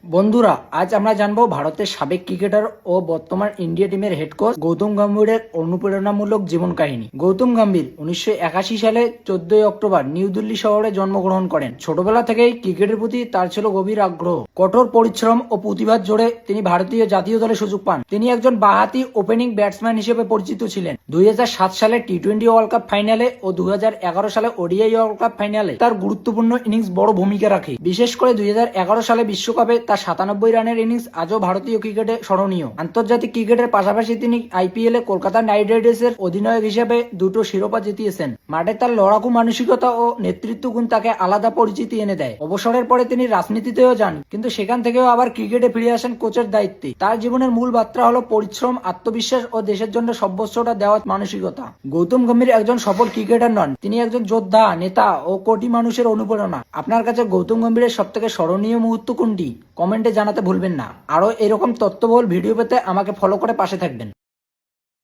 বন্ধুরা, আজ আমরা জানবো ভারতের সাবেক ক্রিকেটার ও বর্তমান ইন্ডিয়া টিমের হেড কোচ গৌতম গম্ভীরের অনুপ্রেরণামূলক জীবন কাহিনী। গৌতম গম্ভীর 1981 সালে 14 অক্টোবর নিউ দিল্লি শহরে জন্মগ্রহণ করেন। ছোটবেলা থেকেই ক্রিকেটের প্রতি তার ছিল গভীর আগ্রহ। কঠোর পরিশ্রম ও প্রতিভার জোরে তিনি ভারতীয় জাতীয় দলে সুযোগ পান। তিনি একজন বাঁহাতি ওপেনিং ব্যাটসম্যান হিসেবে পরিচিত ছিলেন। 2007 সালে টি-20 ওয়ার্ল্ড কাপ ফাইনালে ও 2011 সালে ওডিআই ওয়ার্ল্ড কাপ ফাইনালে তার গুরুত্বপূর্ণ ইনিংস বড় ভূমিকা রাখে। বিশেষ করে 2011 সালে বিশ্বকাপে তার 97 রানের ইনিংস আজও ভারতীয় ক্রিকেটে স্মরণীয়। আন্তর্জাতিক ক্রিকেটের পাশাপাশি তিনি আইপিএল এ কলকাতা নাইট রাইডার্সের অধিনায়ক হিসেবে দুটো শিরোপা জিতিয়েছেন। মাঠে তার লড়াকু মানসিকতা ও নেতৃত্ব গুণ তাকে আলাদা পরিচিতি এনে দেয়। অবসরের পরে তিনি রাজনীতিতেও যান, কিন্তু সেখান থেকেও আবার ক্রিকেটে ফিরে আসেন কোচের দায়িত্বে। তার জীবনের মূল বার্তা হলো পরিশ্রম, আত্মবিশ্বাস ও দেশের জন্য সর্বোচ্চটা দেওয়ার মানসিকতা। গৌতম গম্ভীর একজন সফল ক্রিকেটার নন, তিনি একজন যোদ্ধা, নেতা ও কোটি মানুষের অনুপ্রেরণা। আপনার কাছে গৌতম গম্ভীরের সবথেকে স্মরণীয় মুহূর্ত কোনটি? কমেন্টে জানাতে ভুলবেন না। আরো এরকম তথ্যবহুল ভিডিও পেতে আমাকে ফলো করে পাশে থাকবেন।